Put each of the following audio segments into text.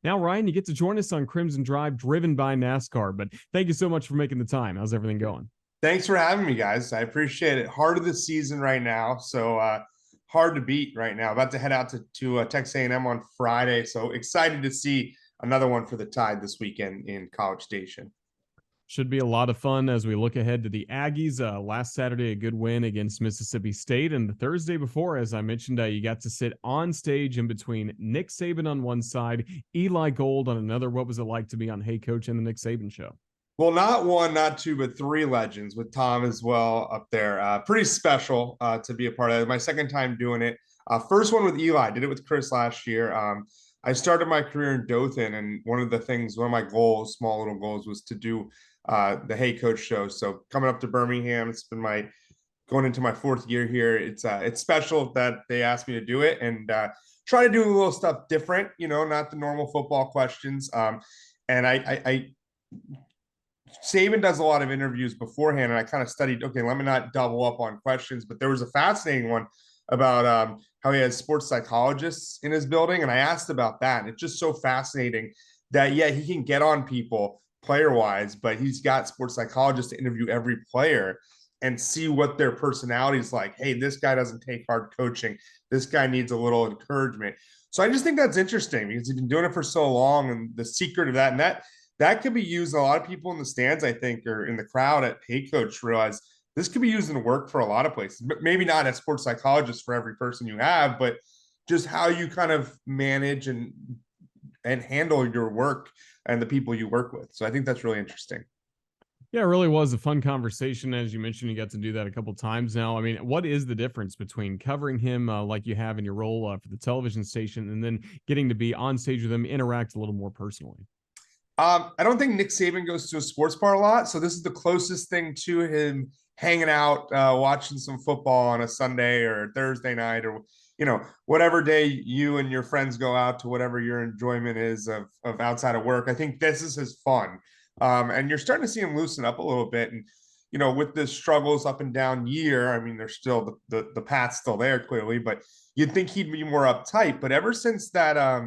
Now, Ryan, you get to join us on Crimson Drive, driven by NASCAR. But thank you so much for making the time. How's everything going? Thanks for having me, guys. I appreciate it. Heart of the season right now, so hard to beat right now. About to head out to Texas A&M on Friday, so excited to see another one for the Tide this weekend in College Station. Should be a lot of fun as we look ahead to the Aggies. Last Saturday, a good win against Mississippi State. And the Thursday before, as I mentioned, you got to sit on stage in between Nick Saban on one side, Eli Gold on another. What was it like to be on Hey Coach and the Nick Saban show? Well, not one, not two, but three legends with Tom as well up there. Pretty special to be a part of it. My second time doing it. First one with Eli. Did it with Chris last year. I started my career in Dothan, and one of my goals, small little goals, was to do the Hey Coach show. So coming up to Birmingham, it's been going into my fourth year here. It's special that they asked me to do it and try to do a little stuff different. Not the normal football questions. And I Saban does a lot of interviews beforehand, and I kind of studied. Okay, let me not double up on questions, but there was a fascinating one about how he has sports psychologists in his building, and I asked about that. And it's just so fascinating that he can get on people player wise, but he's got sports psychologists to interview every player and see what their personality is like. Hey, this guy doesn't take hard coaching. This guy needs a little encouragement. So I just think that's interesting because he's been doing it for so long, and the secret of that, and that could be used. A lot of people in the stands, I think, or in the crowd at Hey Coach realize this could be used in work for a lot of places. But maybe not as sports psychologist for every person you have, but just how you kind of manage and handle your work and the people you work with. So I think that's really interesting. Yeah, it really was a fun conversation. As you mentioned, you got to do that a couple times now. I mean, what is the difference between covering him like you have in your role for the television station and then getting to be on stage with him, interact a little more personally? I don't think Nick Saban goes to a sports bar a lot, so this is the closest thing to him hanging out, watching some football on a Sunday or Thursday night, or whatever day you and your friends go out to, whatever your enjoyment is of outside of work. I think this is his fun, and you're starting to see him loosen up a little bit. And with the struggles up and down year, I mean, there's still the path's still there clearly, but you'd think he'd be more uptight. But ever since that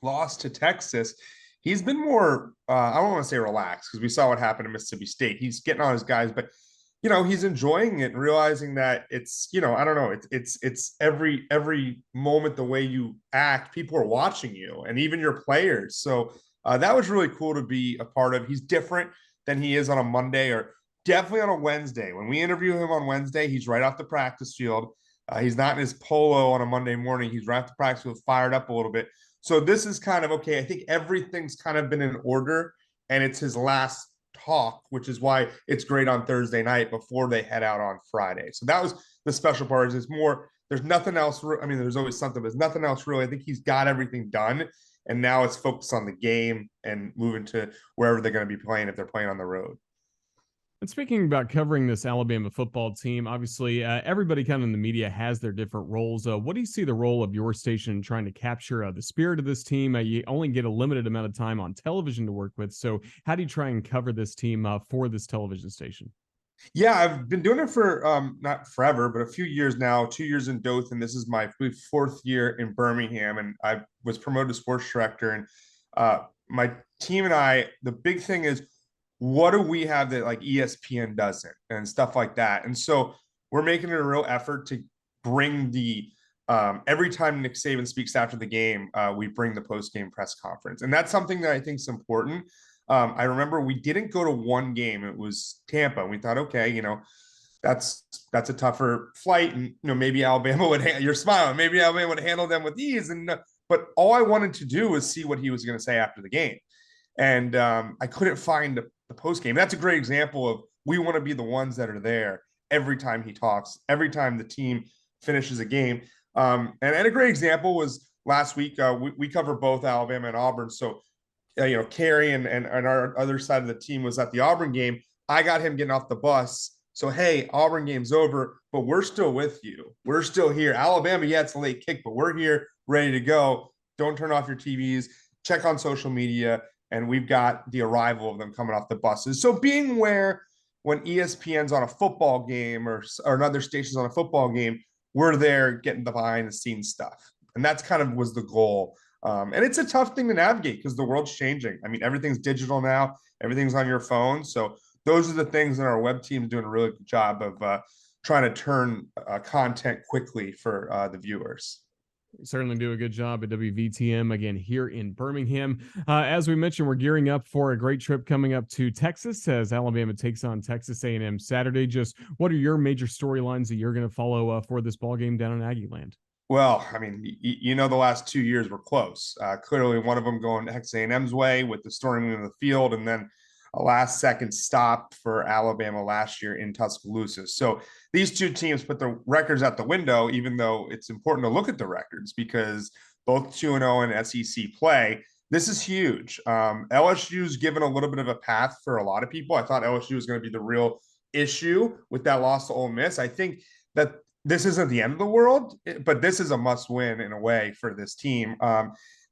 loss to Texas, he's been more, I don't want to say relaxed because we saw what happened to Mississippi State. He's getting on his guys, but he's enjoying it and realizing that it's, I don't know, it's every moment the way you act, people are watching you and even your players. So that was really cool to be a part of. He's different than he is on a Monday or definitely on a Wednesday. When we interview him on Wednesday, he's right off the practice field. He's not in his polo on a Monday morning. He's right off the practice field, fired up a little bit. So this is kind of okay. I think everything's kind of been in order, and it's his last talk, which is why it's great on Thursday night before they head out on Friday. So that was the special part. Is it's more. There's nothing else. I mean, there's always something, but there's nothing else really. I think he's got everything done, and now it's focused on the game and moving to wherever they're going to be playing if they're playing on the road. And speaking about covering this Alabama football team, obviously everybody kind of in the media has their different roles. What do you see the role of your station in trying to capture the spirit of this team? You only get a limited amount of time on television to work with. So how do you try and cover this team for this television station? Yeah, I've been doing it for not forever, but a few years now, 2 years in Dothan. This is my fourth year in Birmingham, and I was promoted to sports director. And my team and I, the big thing is, what do we have that like ESPN doesn't and stuff like that? And so we're making it a real effort to bring the every time Nick Saban speaks after the game, we bring the post-game press conference. And that's something that I think is important. I remember we didn't go to one game. It was Tampa. We thought, okay, that's a tougher flight. And, maybe Alabama you're smiling, maybe Alabama would handle them with ease. But all I wanted to do was see what he was going to say after the game. And I couldn't find the post game. That's a great example of we want to be the ones that are there every time he talks, every time the team finishes a game. And a great example was last week. We cover both Alabama and Auburn. So, Kerry and our other side of the team was at the Auburn game. I got him getting off the bus. So, hey, Auburn game's over, but we're still with you. We're still here. Alabama, yeah, it's a late kick, but we're here ready to go. Don't turn off your TVs. Check on social media. And we've got the arrival of them coming off the buses. So being where when ESPN's on a football game or another station's on a football game, we're there getting the behind the scenes stuff. And that's kind of was the goal And it's a tough thing to navigate because the world's changing. I mean, everything's digital now, everything's on your phone. So those are the things that our web team is doing a really good job of trying to turn content quickly for the viewers. Certainly do a good job at WVTM again here in Birmingham. As we mentioned, we're gearing up for a great trip coming up to Texas as Alabama takes on Texas A&M Saturday. Just what are your major storylines that you're going to follow for this ball game down in Aggie Land? Well, I mean, the last 2 years were close. Clearly, one of them going Texas A&M's way with the storming of the field, and then a last-second stop for Alabama last year in Tuscaloosa. So these two teams put the records out the window, even though it's important to look at the records because both 2-0 in SEC play. This is huge. LSU's given a little bit of a path for a lot of people. I thought LSU was going to be the real issue with that loss to Ole Miss. I think that this isn't the end of the world, but this is a must win in a way for this team.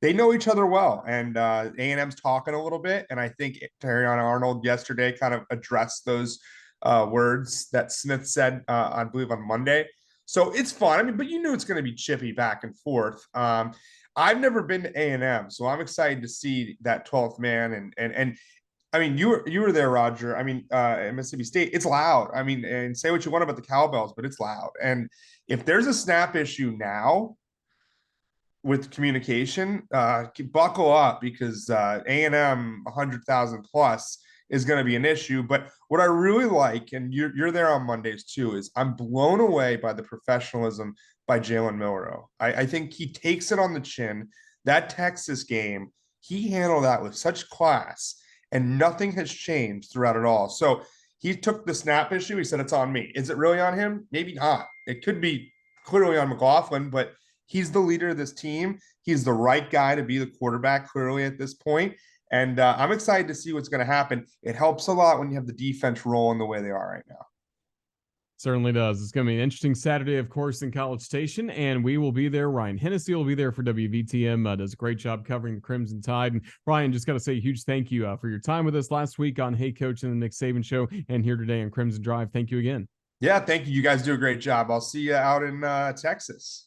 They know each other well, and A&M's talking a little bit. And I think Terrion Arnold yesterday kind of addressed those words that Smith said, I believe, on Monday. So it's fun. I mean, but you knew it's going to be chippy back and forth. I've never been to A&M, so I'm excited to see that 12th man. And I mean, you were there, Roger. I mean, at Mississippi State, it's loud. I mean, and say what you want about the cowbells, but it's loud. And if there's a snap issue now with communication, buckle up because A&M 100,000 plus is going to be an issue. But what I really like, and you're there on Mondays too, is I'm blown away by the professionalism by Jalen Milroe. I think he takes it on the chin. That Texas game, he handled that with such class. And nothing has changed throughout it all. So he took the snap issue. He said, it's on me. Is it really on him? Maybe not. It could be clearly on McLaughlin, but he's the leader of this team. He's the right guy to be the quarterback clearly at this point. And I'm excited to see what's going to happen. It helps a lot when you have the defense rolling the way they are right now. Certainly does. It's going to be an interesting Saturday, of course, in College Station, and we will be there. Ryan Hennessy will be there for WVTM. Does a great job covering the Crimson Tide. And Ryan, just got to say a huge thank you for your time with us last week on Hey Coach and the Nick Saban Show, and here today on Crimson Drive. Thank you again. Yeah, thank you. You guys do a great job. I'll see you out in Texas.